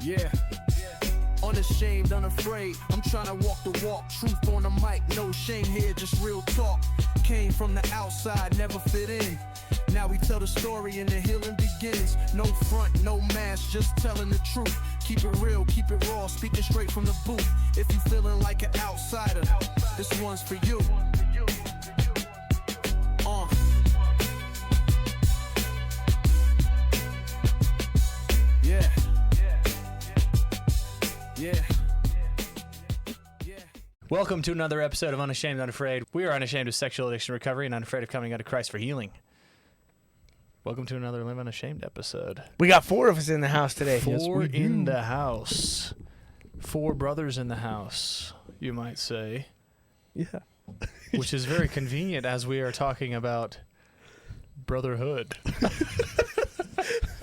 Yeah. Unashamed, unafraid. I'm trying to walk the walk. Truth on the mic, no shame here, just real talk. Came from the outside, never fit in. Now we tell the story and the healing begins. No front, no mask, just telling the truth. Keep it real, keep it raw, speaking straight from the booth. If you feeling like an outsider, this one's for you. Welcome to another episode of Unashamed Unafraid. We are unashamed of sexual addiction recovery and unafraid of coming out of Christ for healing. Welcome to another Live Unashamed episode. We got 4 of us in the house today. Four in the house. 4 brothers in the house, you might say. Yeah. Which is very convenient as we are talking about Brotherhood.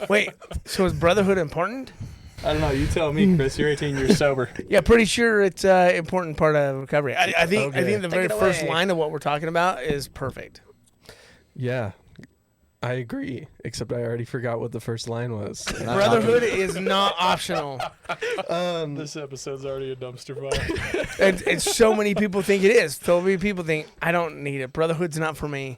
Wait, so is Brotherhood important? I don't know. You tell me, Chris. You're 18 years sober. Yeah, pretty sure it's an important part of recovery. I think Okay. the very first line of what we're talking about is perfect. Yeah, I agree. Except I already forgot what the first line was. Brotherhood is not optional. This episode's already a dumpster fire. And so many people think it is. So many people think, I don't need it. Brotherhood's not for me.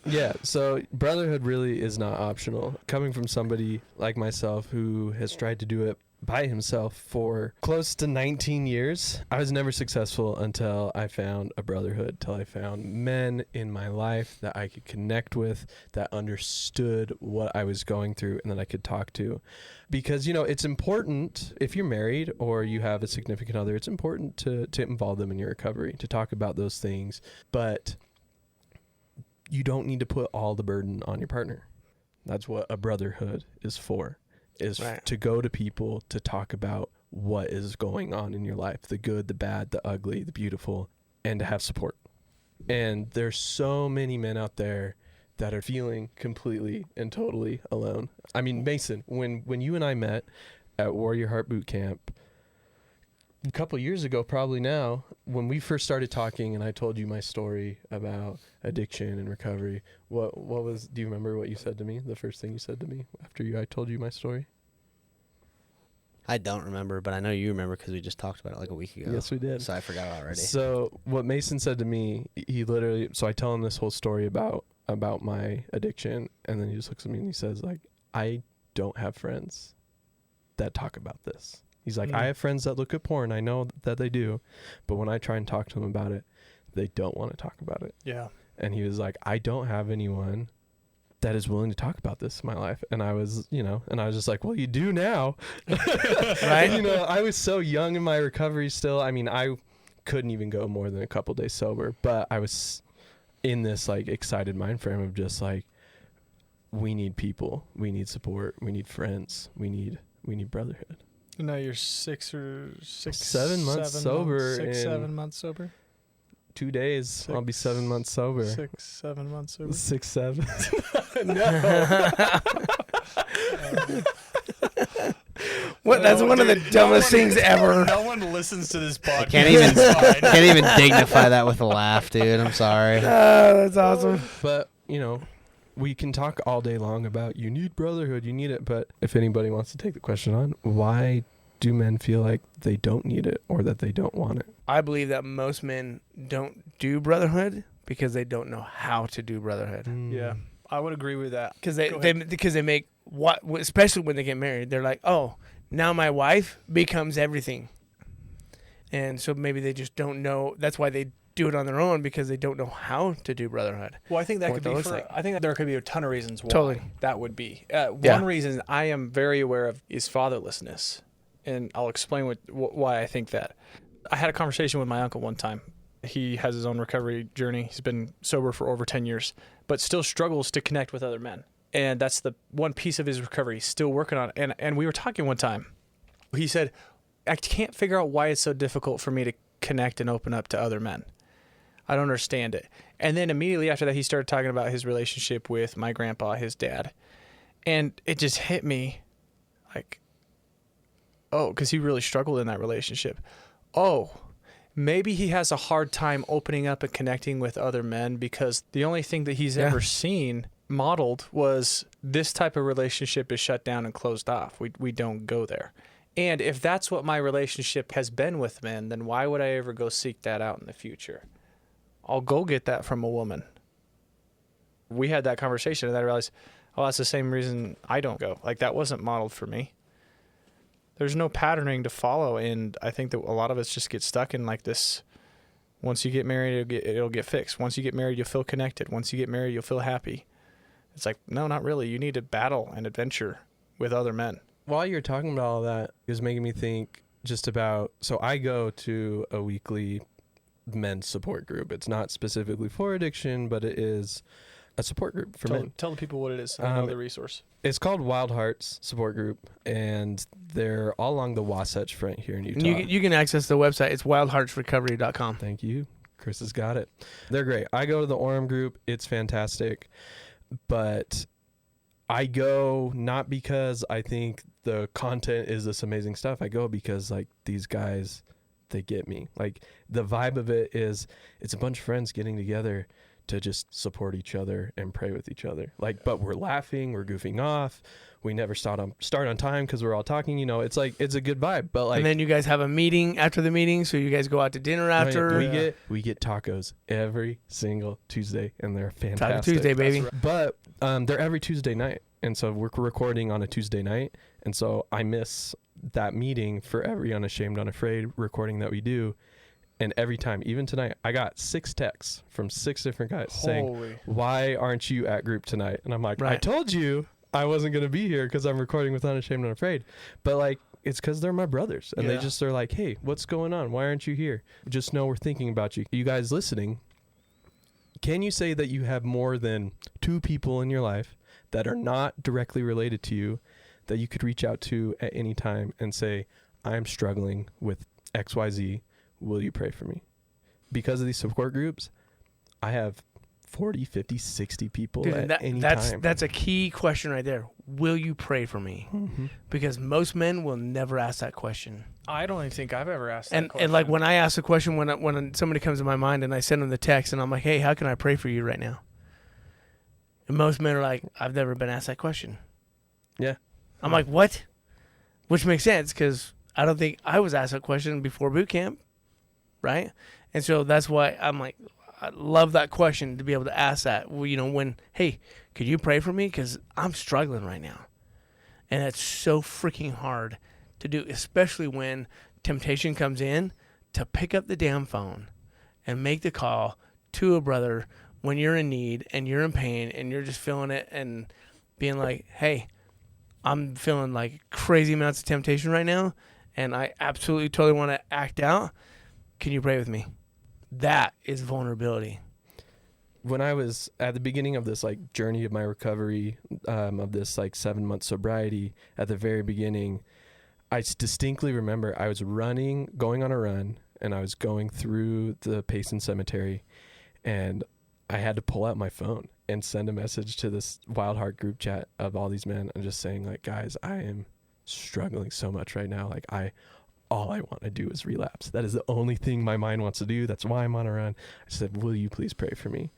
Yeah, so Brotherhood really is not optional. Coming from somebody like myself who has tried to do it by himself for close to 19 years, I was never successful until I found a brotherhood, till I found men in my life that I could connect with, that understood what I was going through, and that I could talk to. Because, you know, it's important, if you're married or you have a significant other, it's important to involve them in your recovery, to talk about those things. But you don't need to put all the burden on your partner. That's what a brotherhood is for. To go to people to talk about what is going on in your life, the good, the bad, the ugly, the beautiful, and to have support. And there's so many men out there that are feeling completely and totally alone. I mean, Mason, when you and I met at Warrior Heart Boot Camp a couple years ago, probably now, when we first started talking and I told you my story about addiction and recovery, what was, do you remember what you said to me? The first thing you said to me after I told you my story? I don't remember, but I know you remember because we just talked about it like a week ago. Yes, we did. So I forgot already. So what Mason said to me, he literally, so I tell him this whole story about my addiction, and then he just looks at me and he says, like, I don't have friends that talk about this. He's like, I have friends that look at porn. I know that they do. But when I try and talk to them about it, they don't want to talk about it. Yeah. And he was like, I don't have anyone that is willing to talk about this in my life. And I was, just like, well, you do now. Right? I was so young in my recovery still. I mean, I couldn't even go more than a couple days sober. But I was in this, like, excited mind frame of just, like, we need people. We need support. We need friends. We need brotherhood. No, you're 7 months sober. 7 months sober. 2 days. I'll be 7 months sober. 7 months sober. 6, 7. No. What? That's one of the dumbest things ever. No one listens to this podcast. Can't even dignify that with a laugh, dude. I'm sorry. Oh, that's awesome. But, we can talk all day long about you need brotherhood, you need it. But if anybody wants to take the question on, why do men feel like they don't need it or that they don't want it? I believe that most men don't do brotherhood because they don't know how to do brotherhood. Yeah, I would agree with that. Because they make what, especially when they get married, they're like, oh, now my wife becomes everything. And so maybe they just don't know. That's why they do it on their own, because they don't know how to do brotherhood. Well, I think that could be I think that there could be a ton of reasons why that would be. Yeah. One reason I am very aware of is fatherlessness, and I'll explain why I think that. I had a conversation with my uncle one time. He has his own recovery journey. He's been sober for over 10 years, but still struggles to connect with other men. And that's the one piece of his recovery he's still working on. And we were talking one time. He said, I can't figure out why it's so difficult for me to connect and open up to other men. I don't understand it. And then immediately after that, he started talking about his relationship with my grandpa, his dad. And it just hit me like, oh, because he really struggled in that relationship. Oh, maybe he has a hard time opening up and connecting with other men because the only thing that he's ever seen modeled was this type of relationship is shut down and closed off. We don't go there. And if that's what my relationship has been with men, then why would I ever go seek that out in the future? I'll go get that from a woman. We had that conversation and I realized, oh, that's the same reason I don't go. Like, that wasn't modeled for me. There's no patterning to follow. And I think that a lot of us just get stuck in like this. Once you get married, it'll get fixed. Once you get married, you'll feel connected. Once you get married, you'll feel happy. It's like, no, not really. You need to battle and adventure with other men. While you're talking about all that, it was making me think just about, so I go to a weekly men's support group. It's not specifically for addiction, but it is a support group for men. Tell the people what it is. Another resource. It's called Wild Hearts Support Group, and they're all along the Wasatch Front here in Utah. You can access the website. It's wildheartsrecovery.com. Thank you. Chris has got it. They're great. I go to the Orem group. It's fantastic. But I go not because I think the content is this amazing stuff. I go because, like, these guys, they get me. Like, the vibe of it is it's a bunch of friends getting together to just support each other and pray with each other. Like, but we're laughing, we're goofing off. We never start on time because we're all talking. You know, it's like, it's a good vibe. But like, and then you guys have a meeting after the meeting, so you guys go out to dinner after. We get tacos every single Tuesday, and they're fantastic. Taco Tuesday, baby. Right. But they're every Tuesday night, and so we're recording on a Tuesday night, and so I miss that meeting for every Unashamed Unafraid recording that we do. And every time, even tonight, I got 6 texts from 6 different guys saying, why aren't you at group tonight? And I'm like, I told you I wasn't going to be here because I'm recording with Unashamed Unafraid. But like, it's because they're my brothers. And they just are like, hey, what's going on? Why aren't you here? Just know we're thinking about you. You guys listening, can you say that you have more than 2 people in your life that are not directly related to you that you could reach out to at any time and say, I'm struggling with XYZ. Will you pray for me? Because of these support groups, I have 40, 50, 60 people at any time. That's a key question right there. Will you pray for me? Mm-hmm. Because most men will never ask that question. I don't even think I've ever asked that question. And like when I ask a question, when somebody comes to my mind and I send them the text and I'm like, hey, how can I pray for you right now? And most men are like, I've never been asked that question. Yeah. I'm like, what? Which makes sense because I don't think I was asked that question before boot camp. Right? And so that's why I'm like, I love that question to be able to ask that. Well, you know, when, hey, could you pray for me? Because I'm struggling right now. And it's so freaking hard to do, especially when temptation comes in to pick up the damn phone and make the call to a brother when you're in need and you're in pain and you're just feeling it and being like, hey, I'm feeling like crazy amounts of temptation right now and I absolutely totally want to act out. Can you pray with me? That is vulnerability. When I was at the beginning of this like journey of my recovery, of this like 7-month sobriety, at the very beginning, I distinctly remember I was going on a run, and I was going through the Payson Cemetery, and I had to pull out my phone and send a message to this Wild Heart group chat of all these men and just saying like, guys, I am struggling so much right now. Like all I want to do is relapse. That is the only thing my mind wants to do. That's why I'm on a run. I said, will you please pray for me?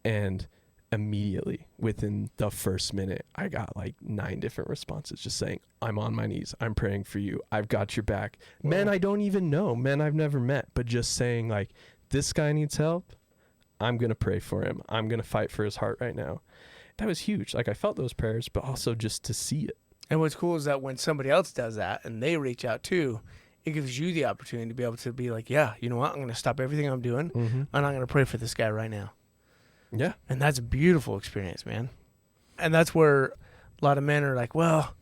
And immediately, within the first minute, I got like 9 different responses just saying, I'm on my knees. I'm praying for you. I've got your back. Whoa. Men I don't even know. Men I've never met. But just saying like, this guy needs help. I'm going to pray for him. I'm going to fight for his heart right now. That was huge. Like I felt those prayers, but also just to see it. And what's cool is that when somebody else does that and they reach out too, it gives you the opportunity to be able to be like, yeah, you know what? I'm going to stop everything I'm doing and I'm going to pray for this guy right now. Yeah. And that's a beautiful experience, man. And that's where a lot of men are like, well,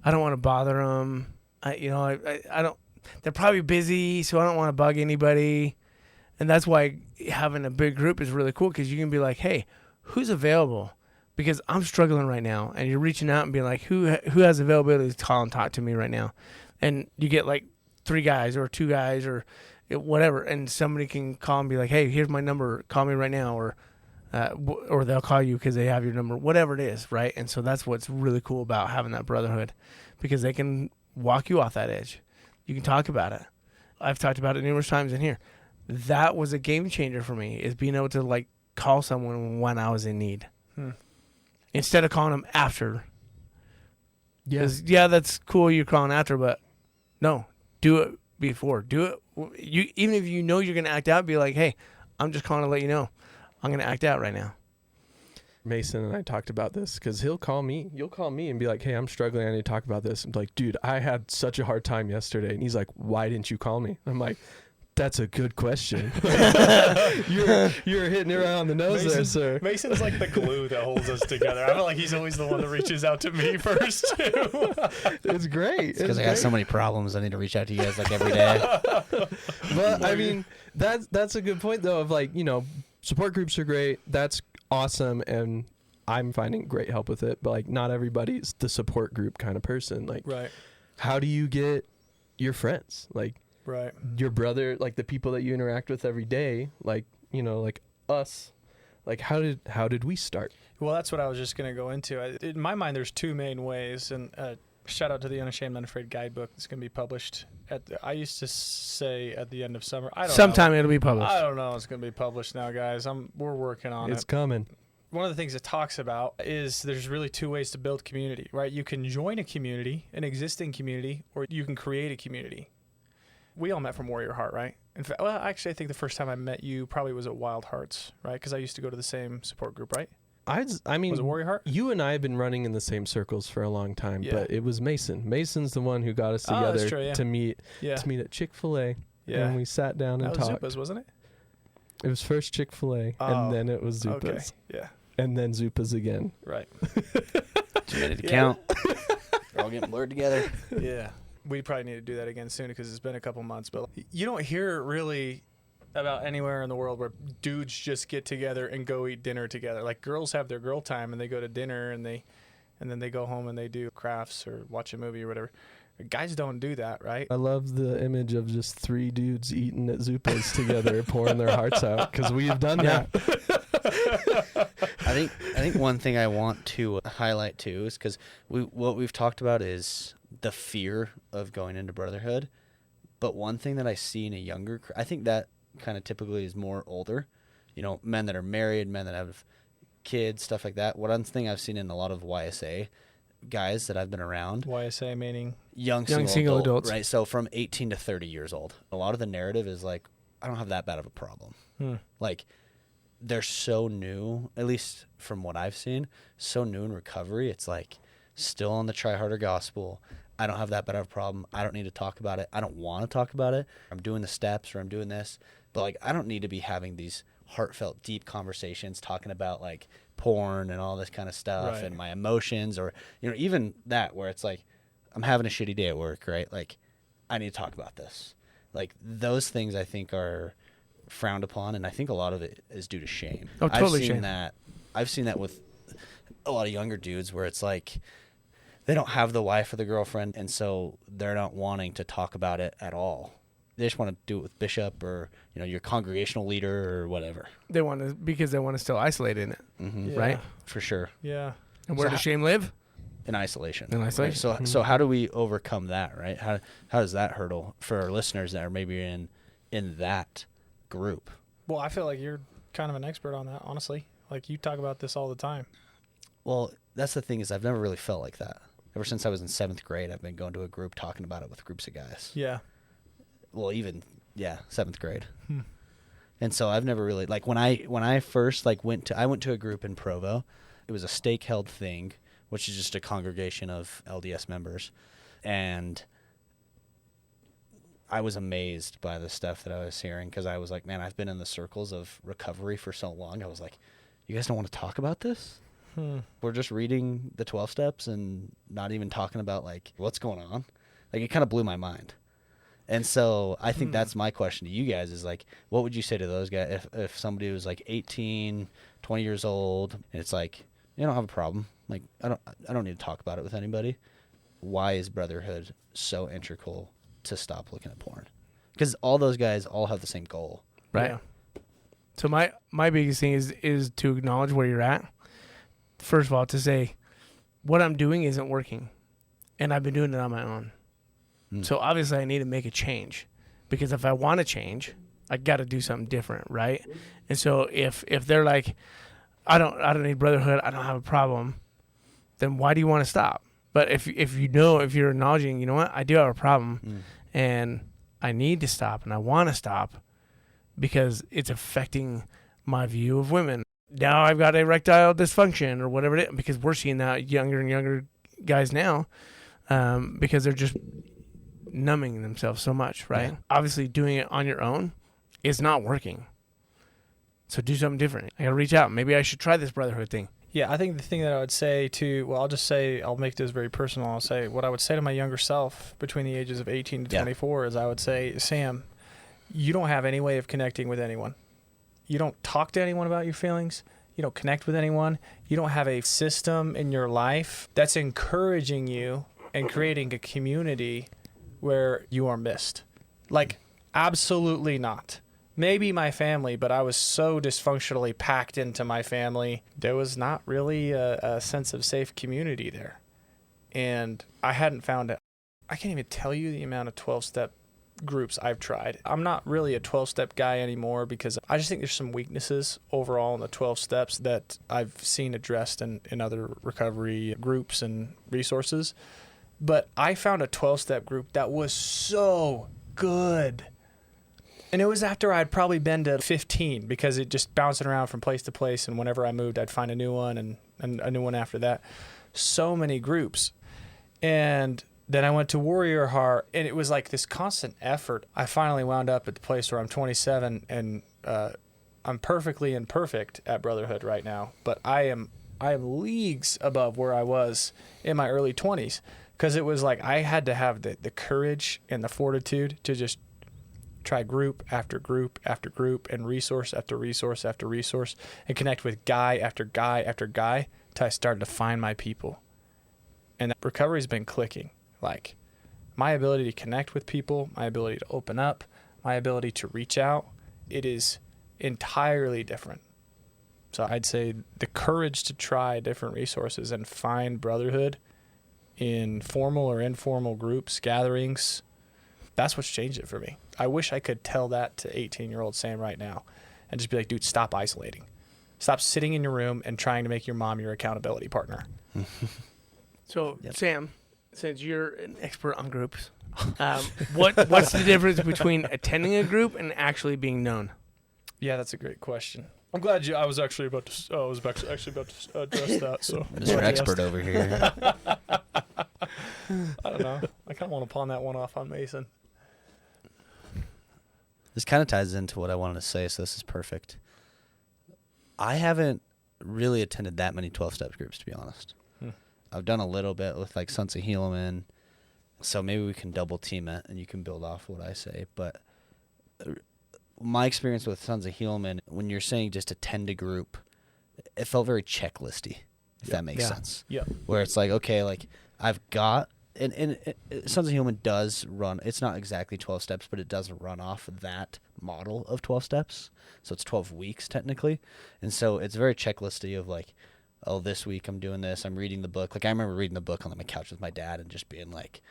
I don't want to bother them. I don't, they're probably busy, so I don't want to bug anybody. And that's why having a big group is really cool because you can be like, hey, who's available? Because I'm struggling right now, and you're reaching out and being like, who has availability to call and talk to me right now? And you get like 3 guys or 2 guys or whatever, and somebody can call and be like, hey, here's my number, call me right now, or they'll call you because they have your number, whatever it is, right? And so that's what's really cool about having that brotherhood, because they can walk you off that edge. You can talk about it. I've talked about it numerous times in here. That was a game changer for me, is being able to like call someone when I was in need. instead of calling them after. Yeah. Yeah, that's cool you're calling after, but no, do it before. Do it. Even if you know you're going to act out, be like, hey, I'm just calling to let you know I'm going to act out right now. Mason and I talked about this because you'll call me and be like, hey, I'm struggling. I need to talk about this. I'm like, dude, I had such a hard time yesterday. And he's like, why didn't you call me? I'm like, that's a good question. you're hitting it right on the nose there, sir. Mason's like the glue that holds us together. I feel like he's always the one that reaches out to me first, too. It's great. Because I got so many problems, I need to reach out to you guys like every day. But I mean, that's a good point though. Of like, support groups are great. That's awesome, and I'm finding great help with it. But like, not everybody's the support group kind of person. Like, Right. How do you get your friends? Like, Right. your brother, like the people that you interact with every day, like, like us. Like, how did we start? Well, that's what I was just going to go into. In my mind, there's two main ways, and shout out to the Unashamed Unafraid guidebook that's going to be published I used to say at the end of summer. I don't Sometime know. it'll be published. I don't know. It's going to be published now, guys. We're working on it. It's coming. One of the things it talks about is there's really two ways to build community, right? You can join a community, an existing community, or you can create a community. We all met from Warrior Heart, right? In fact, well, actually, I think the first time I met you probably was at Wild Hearts, right? Because I used to go to the same support group, right? I mean, Was it Warrior Heart? You and I have been running in the same circles for a long time, Yeah. but it was Mason. Mason's the one who got us Oh, together that's true, yeah. to meet at Chick-fil-A. Yeah. And we sat down and That was talked. Zupa's, wasn't it? It was first Chick-fil-A, Oh, and then it was Zupa's. Okay. Yeah. And then Zupa's again. Right. Too many to Yeah. count. They're all getting blurred together. Yeah. We probably need to do that again soon because it's been a couple months. But you don't hear really about anywhere in the world where dudes just get together and go eat dinner together. Like girls have their girl time and they go to dinner and then they go home and they do crafts or watch a movie or whatever. Guys don't do that, right? I love the image of just three dudes eating at Zupa's together, pouring their hearts out, because we have done that. I think one thing I want to highlight too is because what we've talked about is the fear of going into Brotherhood, but one thing that I see in a younger, I think that kind of typically is more older, men that are married, men that have kids, stuff like that. One thing I've seen in a lot of YSA guys that I've been around, YSA meaning young single adults, right? So from 18 to 30 years old, a lot of the narrative is like, I don't have that bad of a problem. Like, they're so new, at least from what I've seen, so new in recovery. It's like still on the try harder gospel. I don't have that bad of a problem. I don't need to talk about it. I don't want to talk about it. I'm doing the steps or I'm doing this. But like, I don't need to be having these heartfelt, deep conversations talking about like porn and all this kind of stuff, right, and my emotions, or, even that where it's like, I'm having a shitty day at work, right? Like, I need to talk about this. Like, those things I think are frowned upon, and I think a lot of it is due to shame. Oh, totally shame. I've seen that with a lot of younger dudes where it's like they don't have the wife or the girlfriend, and so they're not wanting to talk about it at all. They just want to do it with bishop or your congregational leader or whatever. They want to, because they want to still isolate in it, right? For sure. Yeah. And where does shame live? In isolation. In isolation. Right? So how do we overcome that, right? How does that hurdle for our listeners that are maybe in that group? Well, I feel like you're kind of an expert on that, honestly. Like, you talk about this all the time. Well, that's the thing, is I've never really felt like that. Ever since I was in 7th grade, I've been going to a group talking about it with groups of guys. Yeah. Well, even 7th grade. And so I've never really, like, when I first went to a group in Provo. It was a stake held thing, which is just a congregation of LDS members, and I was amazed by the stuff that I was hearing, because I was like, man, I've been in the circles of recovery for so long. I was like, you guys don't want to talk about this? We're just reading the 12 steps and not even talking about like what's going on. Like, it kind of blew my mind. And so I think that's my question to you guys is like, what would you say to those guys if somebody was like 18, 20 years old, and it's like, you don't have a problem. Like, I don't need to talk about it with anybody. Why is Brotherhood so integral to stop looking at porn? Because all those guys all have the same goal. Right. Yeah. So my biggest thing is to acknowledge where you're at. First of all, to say what I'm doing isn't working, and I've been doing it on my own. So obviously I need to make a change, because if I want to change, I got to do something different, right? And so if they're like, I don't need brotherhood, I don't have a problem, then why do you want to stop? But if you're acknowledging, you know what, I do have a problem and I need to stop and I want to stop because it's affecting my view of women. Now I've got erectile dysfunction or whatever it is, because we're seeing that younger and younger guys now, because they're just numbing themselves so much, right? Yeah. Obviously doing it on your own is not working. So do something different. I gotta reach out. Maybe I should try this brotherhood thing. Yeah, I think the thing that I would say I'll make this very personal. I'll say what I would say to my younger self between the ages of 18 to 24 is I would say, Sam, you don't have any way of connecting with anyone. You don't talk to anyone about your feelings. You don't connect with anyone. You don't have a system in your life that's encouraging you and creating a community where you are missed. Like, absolutely not. Maybe my family, but I was so dysfunctionally packed into my family. There was not really a sense of safe community there. And I hadn't found it. I can't even tell you the amount of 12-step groups I've tried. I'm not really a 12-step guy anymore because I just think there's some weaknesses overall in the 12 steps that I've seen addressed in other recovery groups and resources. But I found a 12-step group that was so good. And it was after I'd probably been to 15 because it just bouncing around from place to place. And whenever I moved, I'd find a new one and a new one after that. So many groups. And then I went to Warrior Heart, and it was like this constant effort. I finally wound up at the place where I'm 27, and I'm perfectly imperfect at Brotherhood right now. But I am leagues above where I was in my early 20s, because it was like I had to have the courage and the fortitude to just try group after group after group and resource after resource after resource and connect with guy after guy after guy till I started to find my people. And that recovery's been clicking. Like, my ability to connect with people, my ability to open up, my ability to reach out, it is entirely different. So I'd say the courage to try different resources and find brotherhood in formal or informal groups, gatherings, that's what's changed it for me. I wish I could tell that to 18-year-old Sam right now and just be like, dude, stop isolating. Stop sitting in your room and trying to make your mom your accountability partner. So, yep. Sam, since you're an expert on groups, what's the difference between attending a group and actually being known? Yeah, that's a great question. I'm glad I was actually about to address that. So, Mr. Expert over here. I don't know. I kind of want to pawn that one off on Mason. This kind of ties into what I wanted to say, so this is perfect. I haven't really attended that many 12-step groups, to be honest. I've done a little bit with like Sons of Helaman, so maybe we can double team it and you can build off what I say. But my experience with Sons of Helaman, when you're saying just attend a group, it felt very checklisty, if that makes sense. Yeah. Where it's like, okay, like I've got, and Sons of Helaman does run, it's not exactly 12 steps, but it does run off of that model of 12 steps. So it's 12 weeks technically. And so it's very checklisty of like, oh, this week I'm doing this, I'm reading the book. Like, I remember reading the book on my couch with my dad and just being like,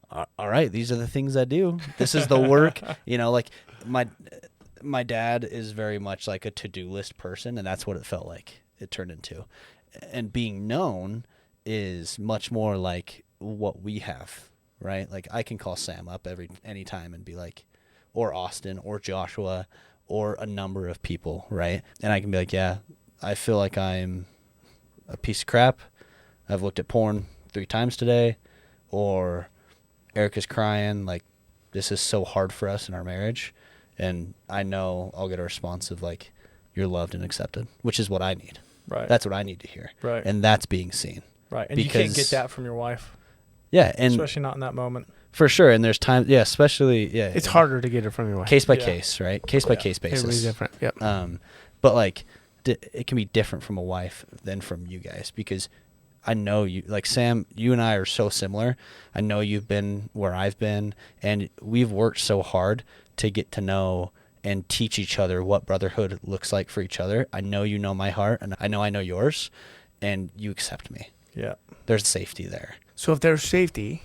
all right, these are the things I do. This is the work. You know, like, my dad is very much like a to-do list person, and that's what it felt like it turned into. And being known is much more like what we have, right? Like, I can call Sam up any time and be like, or Austin, or Joshua, or a number of people, right? And I can be like, yeah, I feel like I'm a piece of crap. I've looked at porn 3 times today, or Erica's crying, like, this is so hard for us in our marriage. And I know I'll get a response of like, you're loved and accepted, which is what I need. Right. That's what I need to hear. Right. And that's being seen. Right. And you can't get that from your wife. Yeah. And especially not in that moment. For sure. And there's times, especially, it's harder to get it from your wife. Case by case, right? Case by case basis. Everybody's different. Yep. But like, it can be different from a wife than from you guys, because I know you, like Sam, you and I are so similar. I know you've been where I've been, and we've worked so hard to get to know and teach each other what brotherhood looks like for each other. I know you know my heart, and I know yours, and you accept me. Yeah. There's safety there. So if there's safety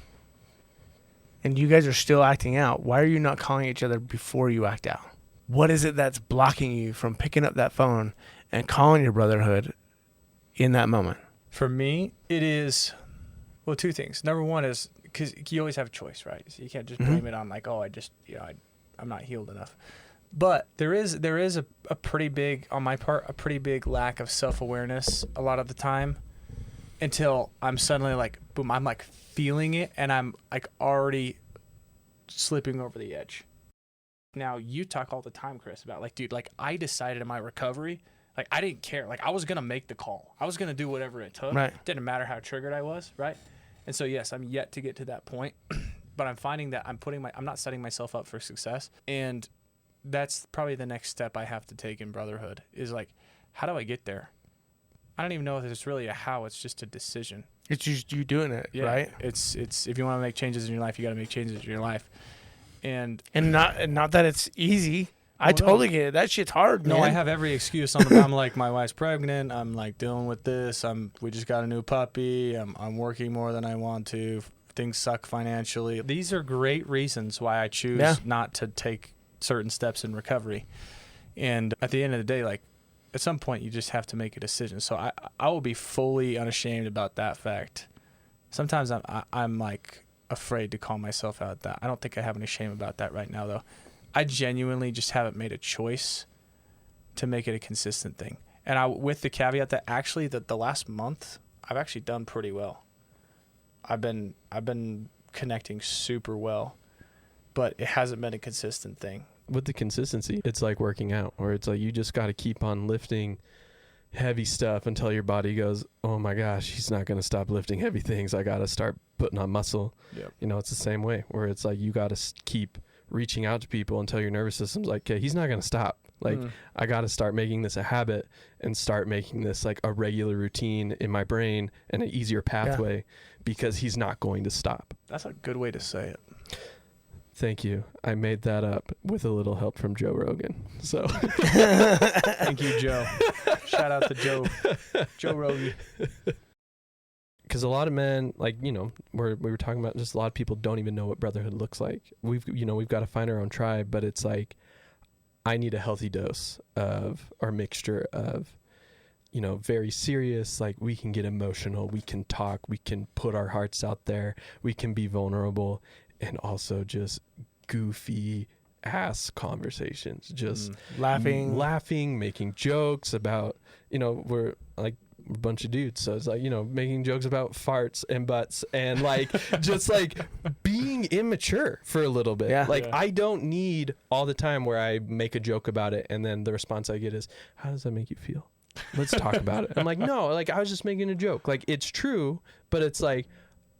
and you guys are still acting out, why are you not calling each other before you act out? What is it that's blocking you from picking up that phone and calling your brotherhood in that moment? For me, it is, well, two things. Number one is, because you always have a choice, right? So you can't just blame it on like, oh, I'm not healed enough. But there is a pretty big, on my part, a pretty big lack of self-awareness a lot of the time, until I'm suddenly like, boom, I'm like feeling it, and I'm like already slipping over the edge. Now, you talk all the time, Chris, about like, dude, like I decided in my recovery, like I didn't care. Like I was going to make the call. I was going to do whatever it took. Right. Didn't matter how triggered I was, right? And so, yes, I'm yet to get to that point, but I'm finding that I'm not setting myself up for success. And that's probably the next step I have to take in Brotherhood is like, how do I get there? I don't even know if it's really a how, it's just a decision. It's just you doing it, right? It's if you want to make changes in your life, you got to make changes in your life. And not that it's easy. I totally get it. That shit's hard, man. No, I have every excuse on the I'm like, my wife's pregnant, I'm like dealing with this, we just got a new puppy, I'm working more than I want to, things suck financially. These are great reasons why I choose not to take certain steps in recovery. And at the end of the day, like at some point you just have to make a decision. So I will be fully unashamed about that fact. Sometimes I'm like afraid to call myself out that. I don't think I have any shame about that right now though. I genuinely just haven't made a choice to make it a consistent thing. And with the caveat that actually the last month I've actually done pretty well. I've been connecting super well, but it hasn't been a consistent thing. With the consistency, it's like working out, where it's like you just got to keep on lifting heavy stuff until your body goes, oh my gosh, he's not going to stop lifting heavy things. I got to start putting on muscle. Yep. You know, it's the same way where it's like you got to keep reaching out to people until your nervous system's like, okay, he's not going to stop. Like, I got to start making this a habit and start making this like a regular routine in my brain and an easier pathway because he's not going to stop. That's a good way to say it. Thank you. I made that up with a little help from Joe Rogan. So thank you, Joe. Shout out to Joe Rogan. Because a lot of men, like, you know, we were talking about just a lot of people don't even know what brotherhood looks like. We've got to find our own tribe, but it's like, I need a healthy dose of, or mixture of, you know, very serious, like we can get emotional, we can talk, we can put our hearts out there, we can be vulnerable, and also just goofy ass conversations, just laughing, making jokes about, you know, we're like a bunch of dudes, so it's like, you know, making jokes about farts and butts and like just like being immature for a little bit. I don't need all the time where I make a joke about it and then the response I get is, how does that make you feel? Let's talk about it. I'm like, no, like I was just making a joke. Like it's true, but it's like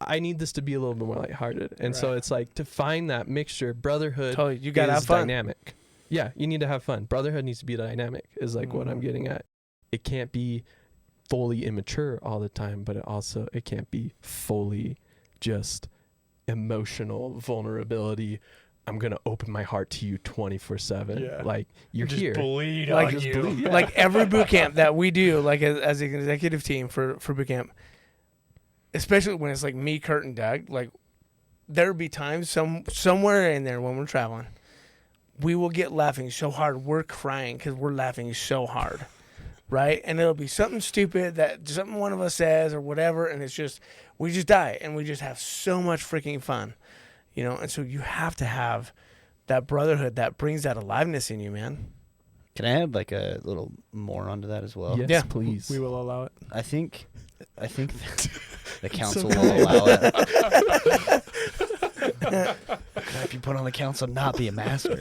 I need this to be a little bit more lighthearted. And so it's like to find that mixture, brotherhood you gotta have fun. Dynamic. Yeah, you need to have fun. Brotherhood needs to be dynamic is like what I'm getting at. It can't be fully immature all the time, but it can't be fully just emotional vulnerability. I'm going to open my heart to you 24/7. Yeah. Like you're just here. Bleed like, on you. Like every boot camp that we do, like as an executive team for boot camp, especially when it's like me, Kurt, and Doug, like there'll be times somewhere in there when we're traveling, we will get laughing so hard we're crying because we're laughing so hard, right? And it'll be something stupid that something one of us says or whatever, and it's just we just die and we just have so much freaking fun, you know. And so you have to have that brotherhood that brings that aliveness in you, man. Can I add like a little more onto that as well? Yes, please. We will allow it. I think the council will allow it. If you put on the council, not be a master.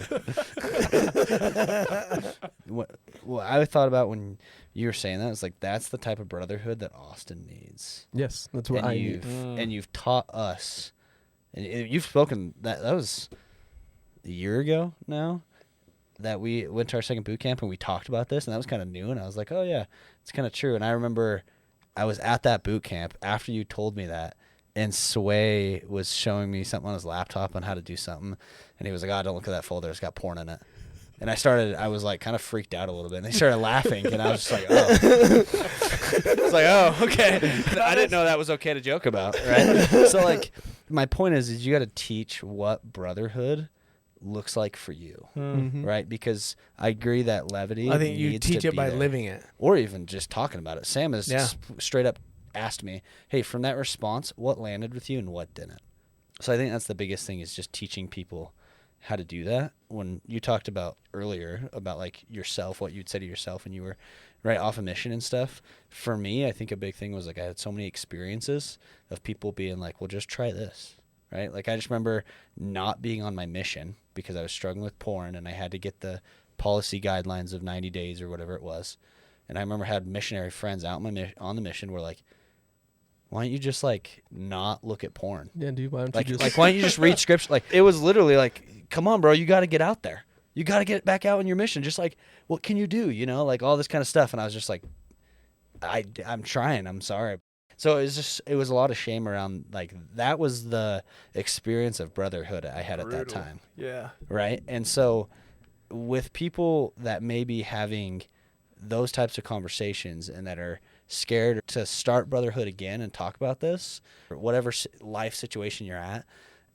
What I thought about when you were saying that is like that's the type of brotherhood that Austin needs. Yes, that's what I need. And you've taught us, and you've spoken that was a year ago now that we went to our second boot camp and we talked about this, and that was kind of new, and I was like, oh yeah, it's kind of true. And I remember I was at that boot camp after you told me that, and Sway was showing me something on his laptop on how to do something, and he was like, oh, don't look at that folder, it's got porn in it. And I was like kind of freaked out a little bit, and they started laughing, and I was just like, oh. It's like, oh, okay. I didn't know that was okay to joke about, right? So like my point is you got to teach what brotherhood looks like for you, Mhm. right? Because I agree that levity. I think you needs teach to it be by there. living it. or even just talking about it. Sam has Yeah. straight up asked me, "Hey, from that response, what landed with you and what didn't?" So I think that's the biggest thing, is just teaching people how to do that. When you talked about earlier about like yourself, what you'd say to yourself when you were right off a mission and stuff. For me, I think a big thing was like I had so many experiences of people being like, "Well, just try this." Right? Like I just remember not being on my mission because I was struggling with porn and I had to get the policy guidelines of 90 days or whatever it was. And I remember I had missionary friends out on the mission were like, "Why don't you just like not look at porn? Yeah, dude. Why don't Like, you just like why don't you just read scripture?" Like it was literally like, "Come on, bro, you got to get out there. You got to get back out on your mission. Just like, what can you do? You know, like all this kind of stuff." And I was just like, I'm trying. I'm sorry. So it was a lot of shame around, like, that was the experience of brotherhood I had at that time. Yeah. Right. And so with people that may be having those types of conversations and that are scared to start brotherhood again and talk about this, or whatever life situation you're at,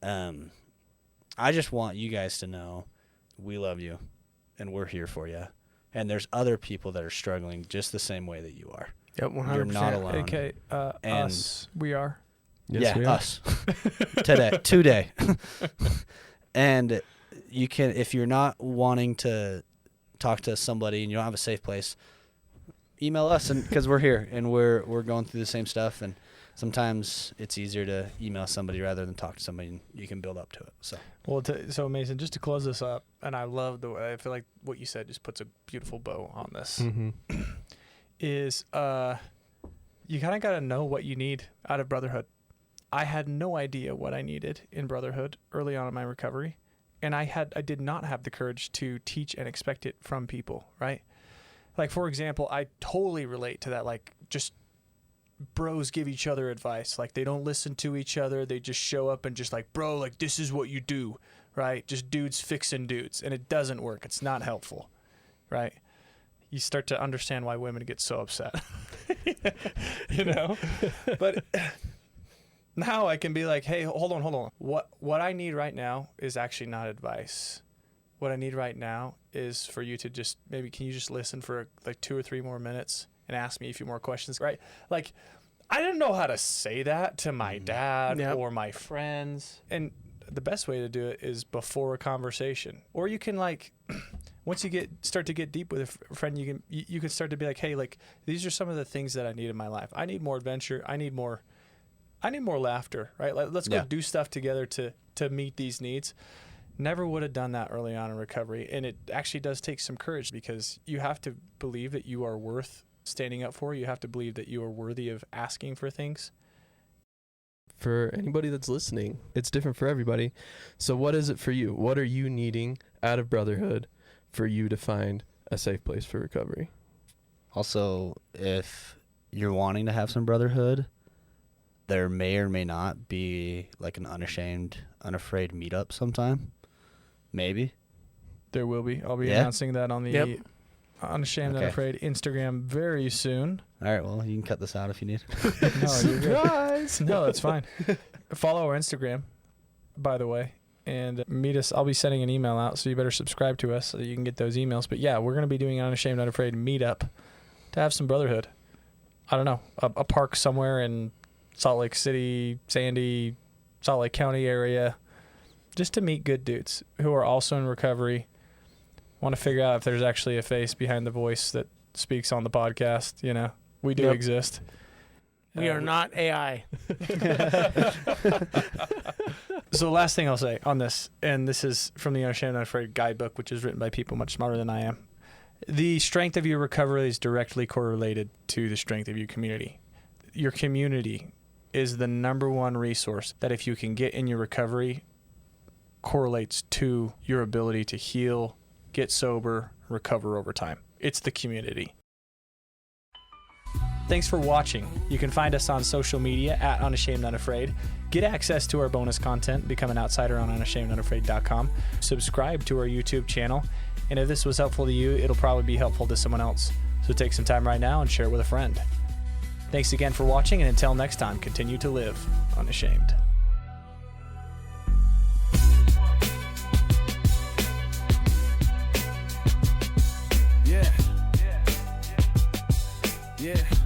I just want you guys to know we love you and we're here for you. And there's other people that are struggling just the same way that you are. Yep, 100%. You're not alone. AK, And- us, we are. Yes, we are. us today. And you can, if you're not wanting to talk to somebody and you don't have a safe place, email us, and because we're here and we're going through the same stuff. And sometimes it's easier to email somebody rather than talk to somebody, and you can build up to it. So Well, so Mason, just to close this up, and I love the way, I feel like what you said just puts a beautiful bow on this, Mm-hmm. is you kind of got to know what you need out of brotherhood. I had no idea what I needed in brotherhood early on in my recovery, and I did not have the courage to teach and expect it from people, right? Like, for example, I totally relate to that, like, just bros give each other advice. Like, they don't listen to each other. They just show up and just like, "Bro, like, this is what you do," right? Just dudes fixing dudes. And it doesn't work. It's not helpful, right? You start to understand why women get so upset, you know? But now I can be like, "Hey, hold on. What I need right now is actually not advice. What I need right now is for you to just, maybe, can you just listen for like 2 or 3 more minutes and ask me a few more questions," right? Like, I didn't know how to say that to my dad Yep. or my friends. And the best way to do it is before a conversation. Or you can, like, once you start to get deep with a friend, you can start to be like, "Hey, like, these are some of the things that I need in my life. I need more adventure. I need more laughter," right? Like, let's go Yeah. do stuff together to meet these needs. Never would have done that early on in recovery. And it actually does take some courage, because you have to believe that you are worth standing up for. You have to believe that you are worthy of asking for things. For anybody that's listening, it's different for everybody. So what is it for you? What are you needing out of brotherhood for you to find a safe place for recovery? also, if you're wanting to have some brotherhood, there may or may not be like an Unashamed Unafraid meetup sometime. Maybe. There will be. I'll be Yeah? announcing that on the Yep. Unashamed Okay. Unafraid Instagram very soon. All right, well, you can cut this out if you need. No, you're good. No, that's fine. Follow our Instagram, by the way, and meet us. I'll be sending an email out, so you better subscribe to us so that you can get those emails. But yeah, we're going to be doing an Unashamed Unafraid meetup to have some brotherhood. I don't know, a park somewhere in Salt Lake City, Sandy, Salt Lake County area, just to meet good dudes who are also in recovery. Want to figure out if there's actually a face behind the voice that speaks on the podcast. You know, we do Yep. exist. We are not AI. So the last thing I'll say on this, and this is from the Unashamed Unafraid guidebook, which is written by people much smarter than I am. The strength of your recovery is directly correlated to the strength of your community. Your community is the number one resource that, if you can get in your recovery, correlates to your ability to heal, get sober, recover over time. It's the community. Thanks for watching. You can find us on social media at Unashamed Unafraid. Get access to our bonus content, become an outsider on unashamedunafraid.com. Subscribe to our YouTube channel. And if this was helpful to you, it'll probably be helpful to someone else. So take some time right now and share it with a friend. Thanks again for watching, and until next time, continue to live unashamed. Yeah.